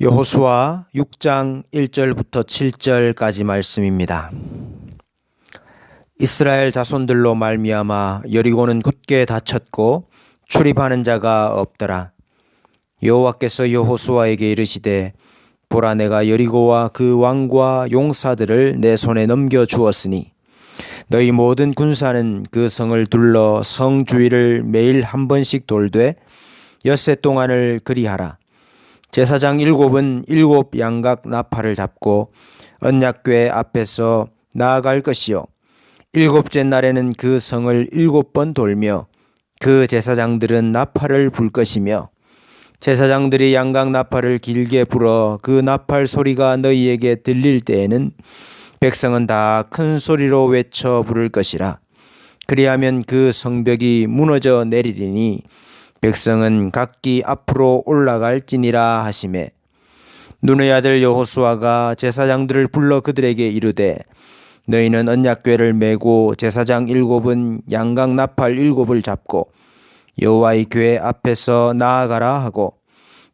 여호수아 6장 1절부터 7절까지 말씀입니다. 이스라엘 자손들로 말미암아 여리고는 굳게 닫혔고 출입하는 자가 없더라. 여호와께서 여호수아에게 이르시되 보라, 내가 여리고와 그 왕과 용사들을 내 손에 넘겨 주었으니 너희 모든 군사는 그 성을 둘러 성 주위를 매일 한 번씩 돌되 엿새 동안을 그리하라. 제사장 7은 7 양각 나팔을 잡고 언약궤 앞에서 나아갈 것이요 7째 날에는 그 성을 7번 돌며 그 제사장들은 나팔을 불 것이며 제사장들이 양각 나팔을 길게 불어 그 나팔 소리가 너희에게 들릴 때에는 백성은 다 큰 소리로 외쳐 부를 것이라. 그리하면 그 성벽이 무너져 내리리니 백성은 각기 앞으로 올라갈지니라 하시매, 눈의 아들 여호수아가 제사장들을 불러 그들에게 이르되 너희는 언약궤를 메고 제사장 7은 양각 나팔 7을 잡고 여호와의 궤 앞에서 나아가라 하고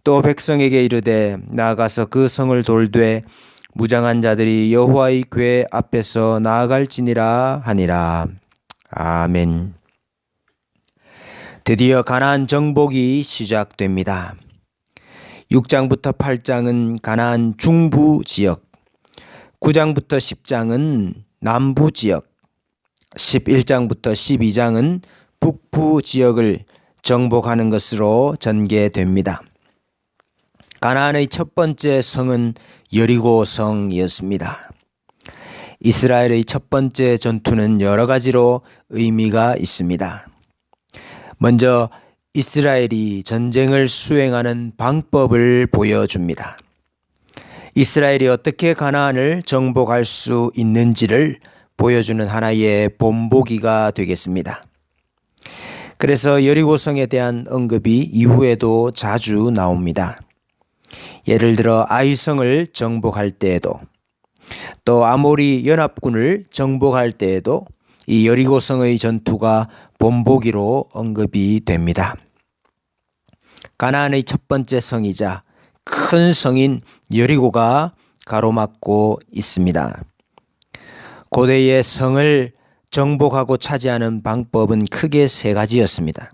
또 백성에게 이르되 나아가서 그 성을 돌되 무장한 자들이 여호와의 궤 앞에서 나아갈지니라 하니라. 아멘. 드디어 가나안 정복이 시작됩니다. 6장부터 8장은 가나안 중부 지역, 9장부터 10장은 남부 지역, 11장부터 12장은 북부 지역을 정복하는 것으로 전개됩니다. 가나안의 첫 번째 성은 여리고 성이었습니다. 이스라엘의 첫 번째 전투는 여러 가지로 의미가 있습니다. 먼저 이스라엘이 전쟁을 수행하는 방법을 보여줍니다. 이스라엘이 어떻게 가나안을 정복할 수 있는지를 보여주는 하나의 본보기가 되겠습니다. 그래서 여리고성에 대한 언급이 이후에도 자주 나옵니다. 예를 들어 아이성을 정복할 때에도, 또 아모리 연합군을 정복할 때에도 이 여리고성의 전투가 본보기로 언급이 됩니다. 가나안의 첫 번째 성이자 큰 성인 여리고가 가로막고 있습니다. 고대의 성을 정복하고 차지하는 방법은 크게 3가지였습니다.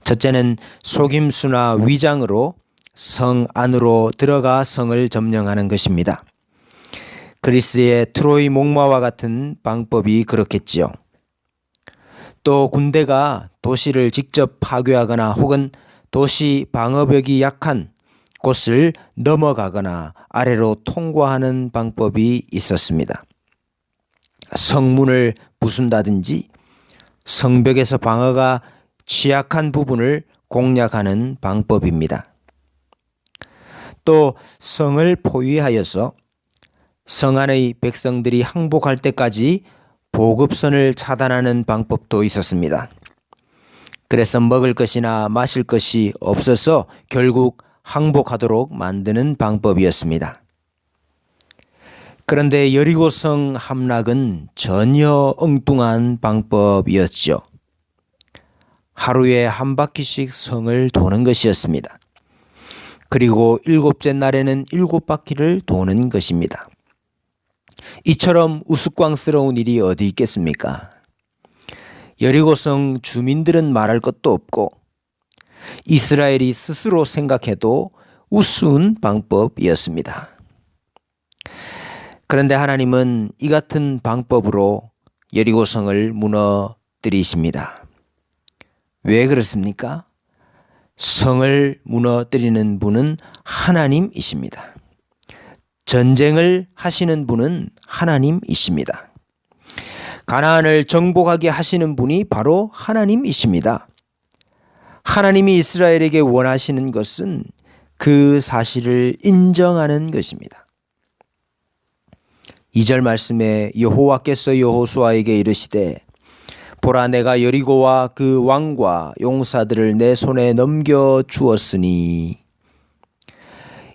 첫째는 속임수나 위장으로 성 안으로 들어가 성을 점령하는 것입니다. 그리스의 트로이 목마와 같은 방법이 그렇겠지요. 또 군대가 도시를 직접 파괴하거나 혹은 도시 방어벽이 약한 곳을 넘어가거나 아래로 통과하는 방법이 있었습니다. 성문을 부순다든지 성벽에서 방어가 취약한 부분을 공략하는 방법입니다. 또 성을 포위하여서 성 안의 백성들이 항복할 때까지 보급선을 차단하는 방법도 있었습니다. 그래서 먹을 것이나 마실 것이 없어서 결국 항복하도록 만드는 방법이었습니다. 그런데 여리고성 함락은 전혀 엉뚱한 방법이었죠. 하루에 한 바퀴씩 성을 도는 것이었습니다. 그리고 7째 날에는 7바퀴를 도는 것입니다. 이처럼 우스꽝스러운 일이 어디 있겠습니까? 여리고성 주민들은 말할 것도 없고 이스라엘이 스스로 생각해도 우스운 방법이었습니다. 그런데 하나님은 이 같은 방법으로 여리고성을 무너뜨리십니다. 왜 그렇습니까? 성을 무너뜨리는 분은 하나님이십니다. 전쟁을 하시는 분은 하나님이십니다. 가나안을 정복하게 하시는 분이 바로 하나님이십니다. 하나님이 이스라엘에게 원하시는 것은 그 사실을 인정하는 것입니다. 2절 말씀에 여호와께서 여호수아에게 이르시되 보라, 내가 여리고와 그 왕과 용사들을 내 손에 넘겨 주었으니,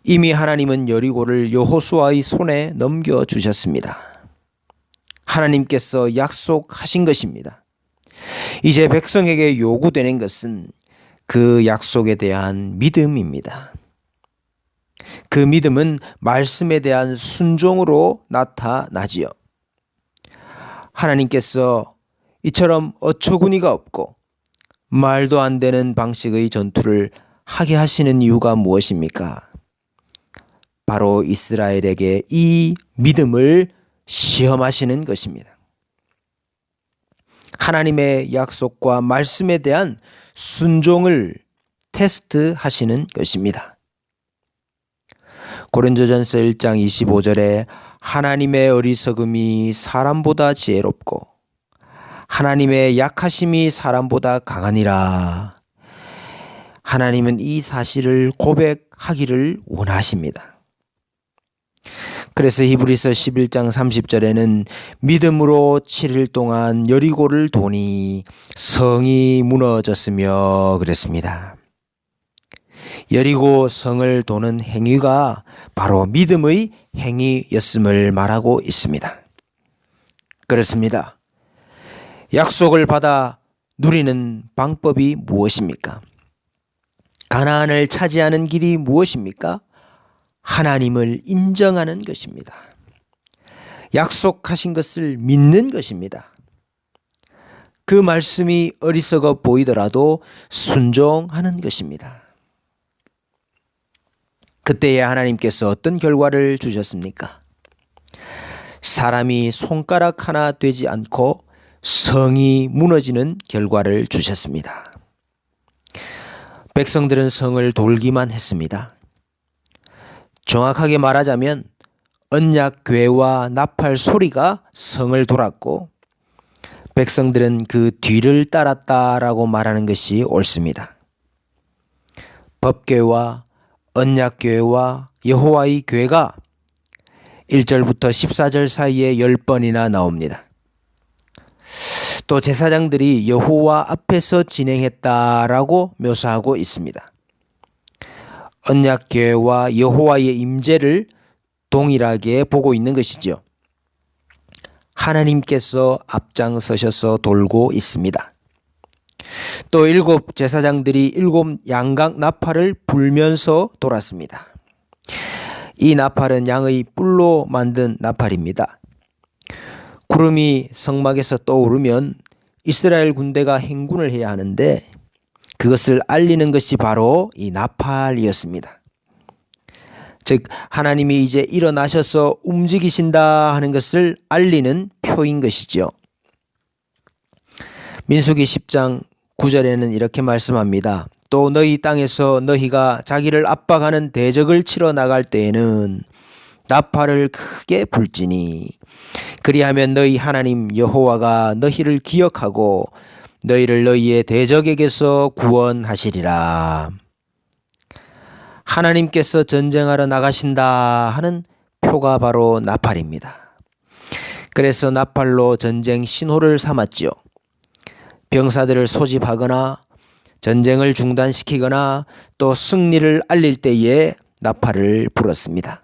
이미 하나님은 여리고를 여호수아의 손에 넘겨 주셨습니다. 하나님께서 약속하신 것입니다. 이제 백성에게 요구되는 것은 그 약속에 대한 믿음입니다. 그 믿음은 말씀에 대한 순종으로 나타나지요. 하나님께서 이처럼 어처구니가 없고 말도 안 되는 방식의 전투를 하게 하시는 이유가 무엇입니까? 바로 이스라엘에게 이 믿음을 시험하시는 것입니다. 하나님의 약속과 말씀에 대한 순종을 테스트하시는 것입니다. 고린도전서 1장 25절에 하나님의 어리석음이 사람보다 지혜롭고 하나님의 약하심이 사람보다 강하니라. 하나님은 이 사실을 고백하기를 원하십니다. 그래서 히브리서 11장 30절에는 믿음으로 7일 동안 여리고를 도니 성이 무너졌으며 그랬습니다. 여리고 성을 도는 행위가 바로 믿음의 행위였음을 말하고 있습니다. 그렇습니다. 약속을 받아 누리는 방법이 무엇입니까? 가나안을 차지하는 길이 무엇입니까? 하나님을 인정하는 것입니다. 약속하신 것을 믿는 것입니다. 그 말씀이 어리석어 보이더라도 순종하는 것입니다. 그때에 하나님께서 어떤 결과를 주셨습니까? 사람이 손가락 하나 되지 않고 성이 무너지는 결과를 주셨습니다. 백성들은 성을 돌기만 했습니다. 정확하게 말하자면 언약궤와 나팔 소리가 성을 돌았고 백성들은 그 뒤를 따랐다라고 말하는 것이 옳습니다. 법궤와 언약궤와 여호와의 궤가 1절부터 14절 사이에 10번이나 나옵니다. 또 제사장들이 여호와 앞에서 진행했다라고 묘사하고 있습니다. 언약궤와 여호와의 임재를 동일하게 보고 있는 것이죠. 하나님께서 앞장서셔서 돌고 있습니다. 또 7 제사장들이 7 양각 나팔을 불면서 돌았습니다. 이 나팔은 양의 뿔로 만든 나팔입니다. 구름이 성막에서 떠오르면 이스라엘 군대가 행군을 해야 하는데 그것을 알리는 것이 바로 이 나팔이었습니다. 즉 하나님이 이제 일어나셔서 움직이신다 하는 것을 알리는 표인 것이죠. 민수기 10장 9절에는 이렇게 말씀합니다. 또 너희 땅에서 너희가 자기를 압박하는 대적을 치러 나갈 때에는 나팔을 크게 불지니 그리하면 너희 하나님 여호와가 너희를 기억하고 너희를 너희의 대적에게서 구원하시리라. 하나님께서 전쟁하러 나가신다 하는 표가 바로 나팔입니다. 그래서 나팔로 전쟁 신호를 삼았지요. 병사들을 소집하거나 전쟁을 중단시키거나 또 승리를 알릴 때에 나팔을 불었습니다.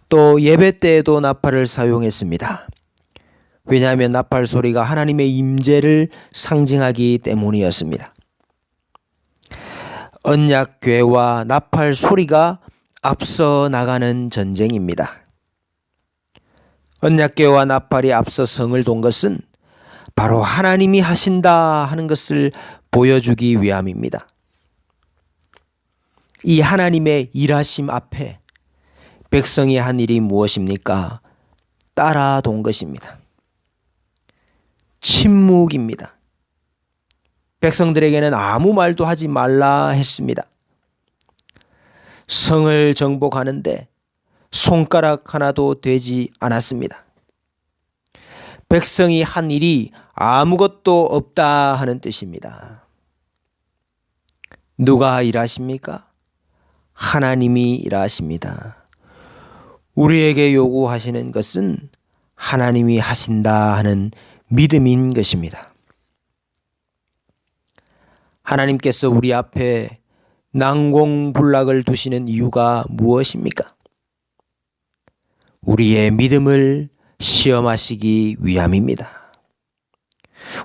또 예배 때에도 나팔을 사용했습니다. 왜냐하면 나팔 소리가 하나님의 임재를 상징하기 때문이었습니다. 언약궤와 나팔 소리가 앞서 나가는 전쟁입니다. 언약궤와 나팔이 앞서 성을 돈 것은 바로 하나님이 하신다 하는 것을 보여주기 위함입니다. 이 하나님의 일하심 앞에 백성이 한 일이 무엇입니까? 따라돈 것입니다. 침묵입니다. 백성들에게는 아무 말도 하지 말라 했습니다. 성을 정복하는데 손가락 하나도 되지 않았습니다. 백성이 한 일이 아무것도 없다 하는 뜻입니다. 누가 일하십니까? 하나님이 일하십니다. 우리에게 요구하시는 것은 하나님이 하신다 하는 믿음인 것입니다. 하나님께서 우리 앞에 난공불락을 두시는 이유가 무엇입니까? 우리의 믿음을 시험하시기 위함입니다.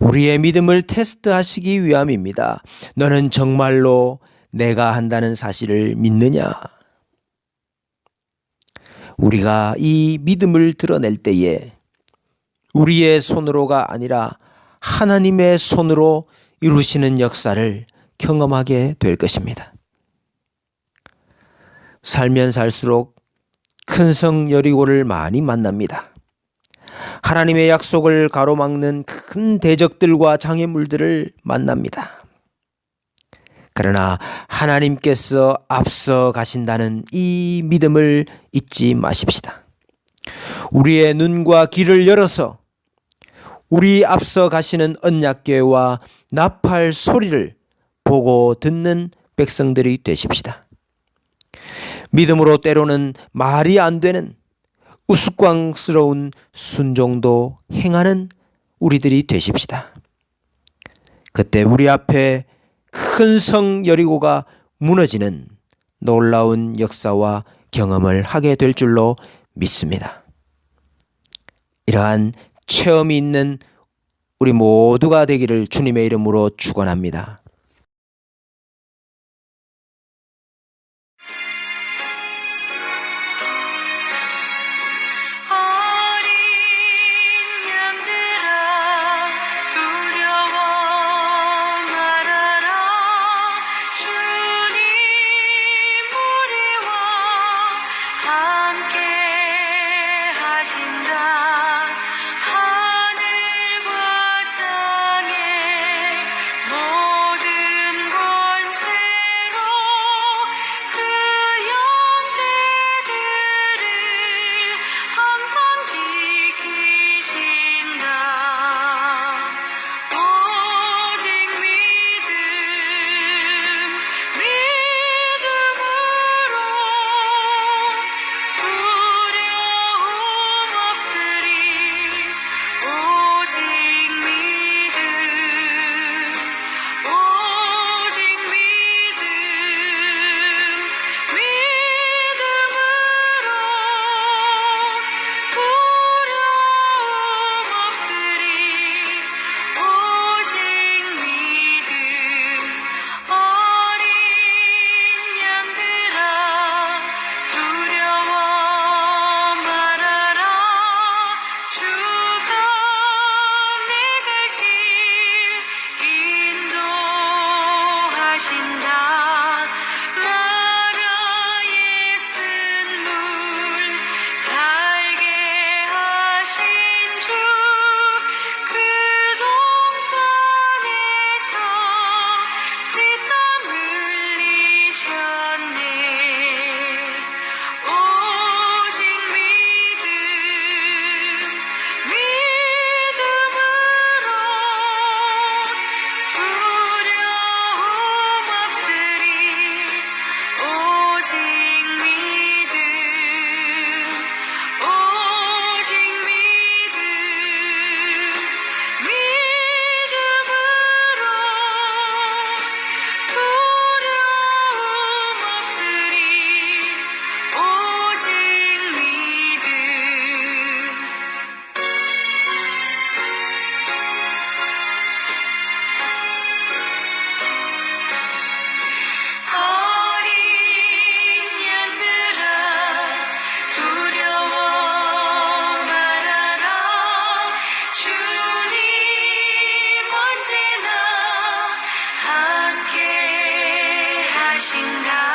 우리의 믿음을 테스트하시기 위함입니다. 너는 정말로 내가 한다는 사실을 믿느냐? 우리가 이 믿음을 드러낼 때에 우리의 손으로가 아니라 하나님의 손으로 이루시는 역사를 경험하게 될 것입니다. 살면 살수록 큰 성 여리고를 많이 만납니다. 하나님의 약속을 가로막는 큰 대적들과 장애물들을 만납니다. 그러나 하나님께서 앞서 가신다는 이 믿음을 잊지 마십시다. 우리의 눈과 귀를 열어서 우리 앞서 가시는 언약궤와 나팔 소리를 보고 듣는 백성들이 되십시다. 믿음으로 때로는 말이 안 되는 우스꽝스러운 순종도 행하는 우리들이 되십시다. 그때 우리 앞에 큰 성 여리고가 무너지는 놀라운 역사와 경험을 하게 될 줄로 믿습니다. 이러한 체험이 있는 우리 모두가 되기를 주님의 이름으로 축원합니다. 하신다.